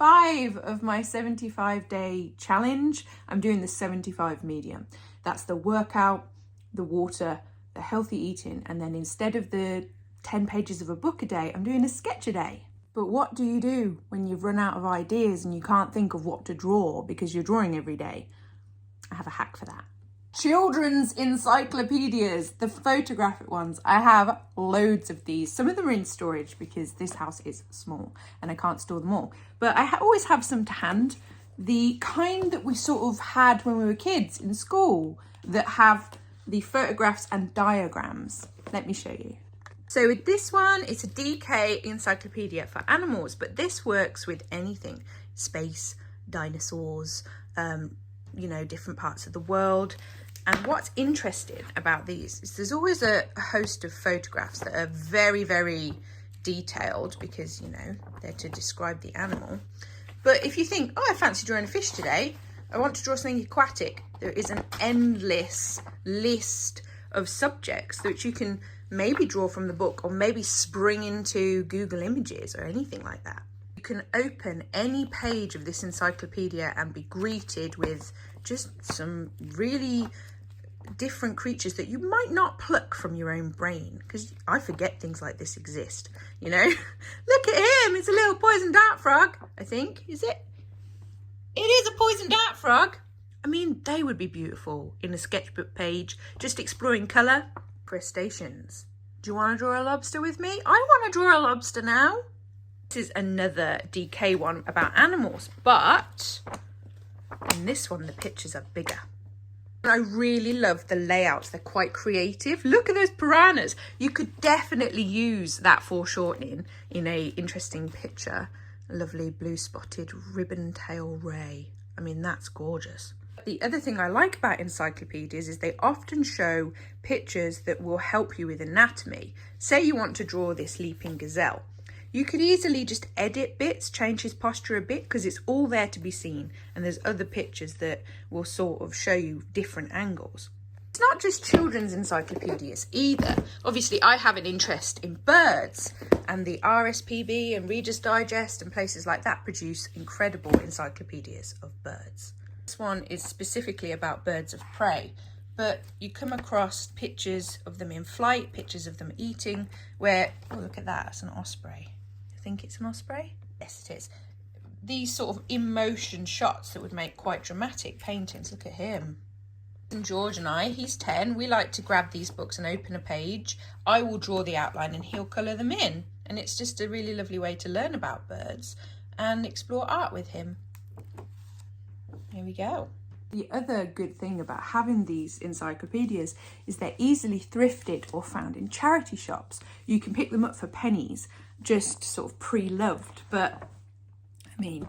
5 of my 75-day challenge. I'm doing the 75 medium. That's the workout, the water, the healthy eating, and then instead of the 10 pages of a book a day, I'm doing a sketch a day. But what do you do when you've run out of ideas and you can't think of what to draw because you're drawing every day? I have a hack for that. Children's encyclopedias, the photographic ones. I have loads of these. Some of them are in storage because this house is small and I can't store them all. But I always have some to hand. The kind that we sort of had when we were kids in school that have the photographs and diagrams. Let me show you. So with this one, it's a DK encyclopedia for animals, but this works with anything. Space, dinosaurs, you know, different parts of the world. And what's interesting about these is there's always a host of photographs that are very, very detailed because, you know, they're to describe the animal. But if you think, oh, I fancy drawing a fish today, I want to draw something aquatic, there is an endless list of subjects that you can maybe draw from the book or maybe spring into Google Images or anything like that. You can open any page of this encyclopedia and be greeted with just some really different creatures that you might not pluck from your own brain, because I forget things like this exist, you know. Look at him, it's a little poison dart frog, I think. Is it? It is a poison dart frog. I mean, they would be beautiful in a sketchbook page, just exploring colour. Crustaceans. Do you want to draw a lobster with me? I want to draw a lobster now. This is another DK one about animals, but in this one the pictures are bigger. I really love the layouts. They're quite creative. Look at those piranhas. You could definitely use that foreshortening in a interesting picture. A lovely blue spotted ribbon tail ray. I mean, that's gorgeous. The other thing I like about encyclopedias is they often show pictures that will help you with anatomy. Say you want to draw this leaping gazelle. You could easily just edit bits, change his posture a bit, because it's all there to be seen. And there's other pictures that will sort of show you different angles. It's not just children's encyclopedias either. Obviously, I have an interest in birds, and the RSPB and Reader's Digest and places like that produce incredible encyclopedias of birds. This one is specifically about birds of prey, but you come across pictures of them in flight, pictures of them eating, where, oh, look at that, it's an osprey. I think it's an osprey? Yes, it is. These sort of in-motion shots that would make quite dramatic paintings. Look at him. And George and I, he's 10, we like to grab these books and open a page. I will draw the outline and he'll colour them in. And it's just a really lovely way to learn about birds and explore art with him. Here we go. The other good thing about having these encyclopedias is they're easily thrifted or found in charity shops. You can pick them up for pennies, just sort of pre-loved. But I mean,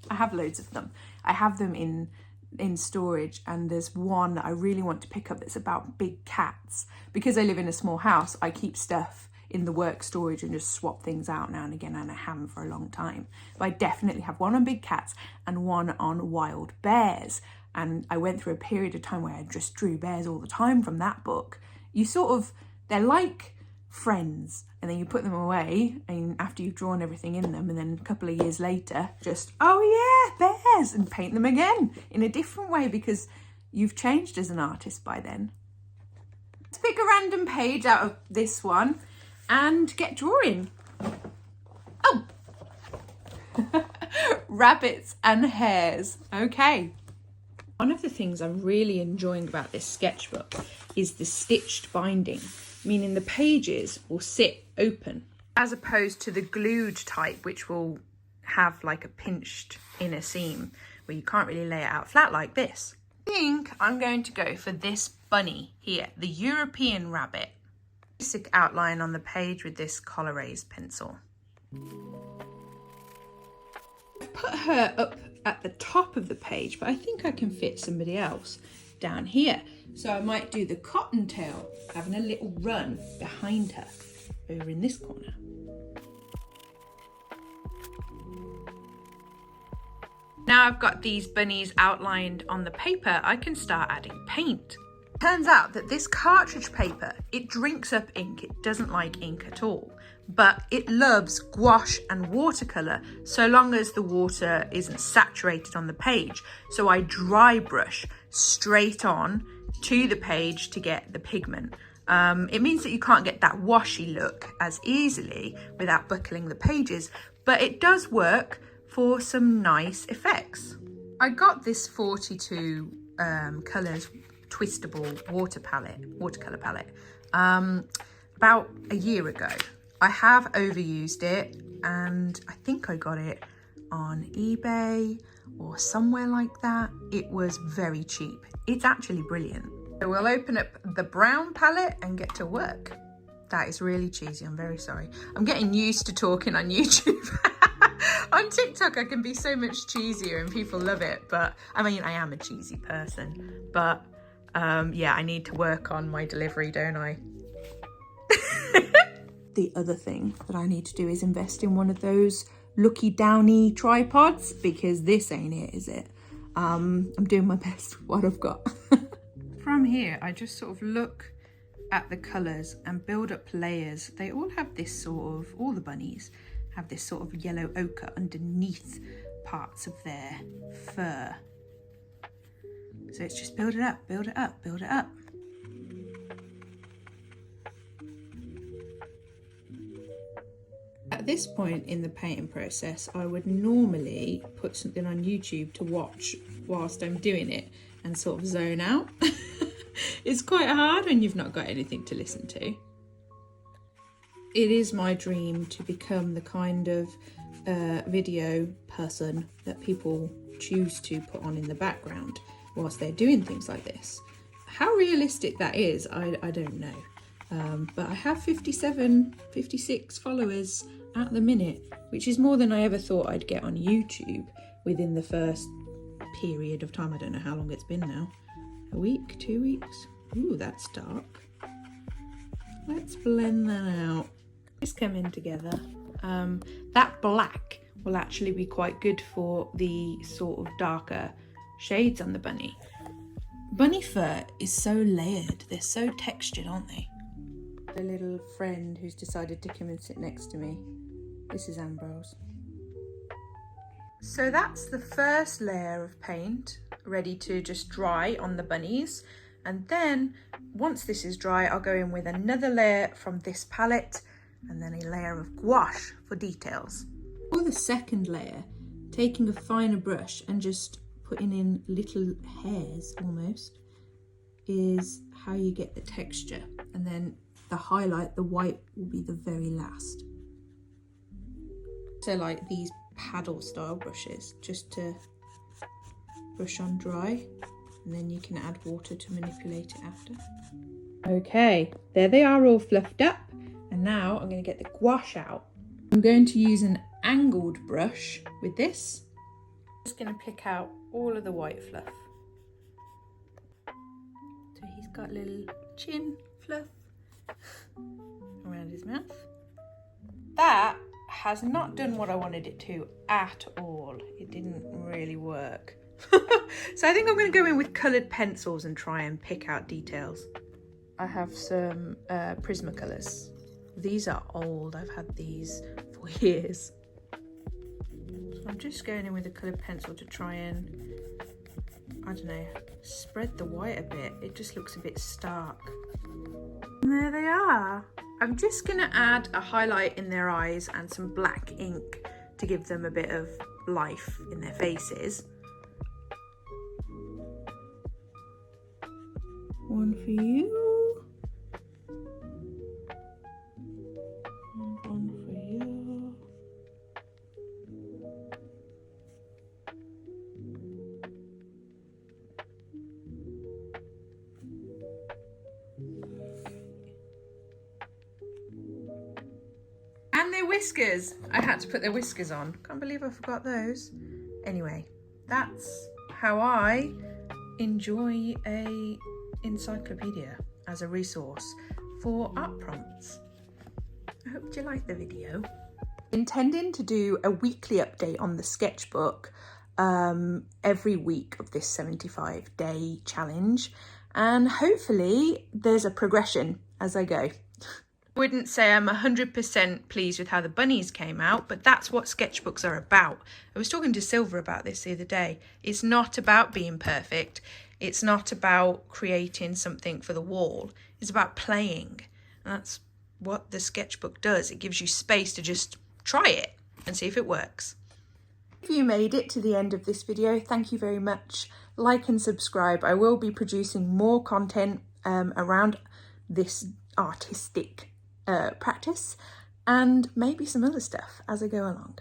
I have loads of them. I have them in storage, and there's one that I really want to pick up that's about big cats. Because I live in a small house, I keep stuff in the work storage and just swap things out now and again, and I haven't for a long time. But I definitely have one on big cats and one on wild bears. And I went through a period of time where I just drew bears all the time from that book. You sort of, they're like friends, and then you put them away, and after you've drawn everything in them, and then a couple of years later, just, oh yeah, bears, and paint them again in a different way because you've changed as an artist by then. Let's pick a random page out of this one and get drawing. Oh! Rabbits and hares. Okay. One of the things I'm really enjoying about this sketchbook is the stitched binding, meaning the pages will sit open, as opposed to the glued type, which will have like a pinched inner seam where you can't really lay it out flat like this. I think I'm going to go for this bunny here, the European rabbit. Basic outline on the page with this Col-Erase pencil. I've put her up at the top of the page, but I think I can fit somebody else down here. So I might do the cottontail having a little run behind her over in this corner. Now I've got these bunnies outlined on the paper, I can start adding paint. Turns out that this cartridge paper, it drinks up ink. It doesn't like ink at all, but it loves gouache and watercolor so long as the water isn't saturated on the page. So I dry brush straight on to the page to get the pigment. It means that you can't get that washy look as easily without buckling the pages, but it does work for some nice effects. I got this 42 colours twistable watercolor palette about a year ago. I have overused it, and I think I got it on eBay or somewhere like that. It was very cheap. It's actually brilliant. So we'll open up the brown palette and get to work. That is really cheesy, I'm very sorry. I'm getting used to talking on YouTube. On TikTok I can be so much cheesier and people love it, but I mean, I am a cheesy person, but yeah, I need to work on my delivery, don't I? The other thing that I need to do is invest in one of those Lucky Downy tripods, because this ain't it, is it? I'm doing my best with what I've got. From here, I just sort of look at the colours and build up layers. They all have this sort of, all the bunnies have this sort of yellow ochre underneath parts of their fur. So it's just build it up, build it up, build it up. At this point in the painting process, I would normally put something on YouTube to watch whilst I'm doing it and sort of zone out. It's quite hard when you've not got anything to listen to. It is my dream to become the kind of video person that people choose to put on in the background whilst they're doing things like this. How realistic that is, I don't know. But I have 56 followers at the minute, which is more than I ever thought I'd get on YouTube within the first period of time. I don't know how long it's been now. A week, 2 weeks? Ooh, that's dark. Let's blend that out. It's coming together. That black will actually be quite good for the sort of darker shades on the bunny. Bunny fur is so layered. They're so textured, aren't they? A little friend who's decided to come and sit next to me. This is Ambrose. So that's the first layer of paint ready to just dry on the bunnies. And then once this is dry, I'll go in with another layer from this palette and then a layer of gouache for details. For the second layer, taking a finer brush and just putting in little hairs almost, is how you get the texture. And then the highlight, the white, will be the very last. So like these paddle style brushes, just to brush on dry, and then you can add water to manipulate it after. Okay, there they are all fluffed up, and now I'm going to get the gouache out. I'm going to use an angled brush with this. Just going to pick out all of the white fluff. So he's got a little chin fluff around his mouth. That has not done what I wanted it to at all. It didn't really work. So I think I'm going to go in with coloured pencils and try and pick out details. I have some Prismacolors. These are old. I've had these for years. So I'm just going in with a coloured pencil to try and, I don't know, spread the white a bit. It just looks a bit stark. And there they are. I'm just going to add a highlight in their eyes and some black ink to give them a bit of life in their faces. One for you. And one for you. And their whiskers. I had to put their whiskers on. Can't believe I forgot those. Anyway, that's how I enjoy a encyclopedia as a resource for art prompts. I hope you liked the video. Intending to do a weekly update on the sketchbook every week of this 75-day challenge, and hopefully there's a progression as I go. I wouldn't say I'm 100% pleased with how the bunnies came out, but that's what sketchbooks are about. I was talking to Silver about this the other day. It's not about being perfect. It's not about creating something for the wall. It's about playing. And that's what the sketchbook does. It gives you space to just try it and see if it works. If you made it to the end of this video, thank you very much. Like and subscribe. I will be producing more content around this artistic practice and maybe some other stuff as I go along.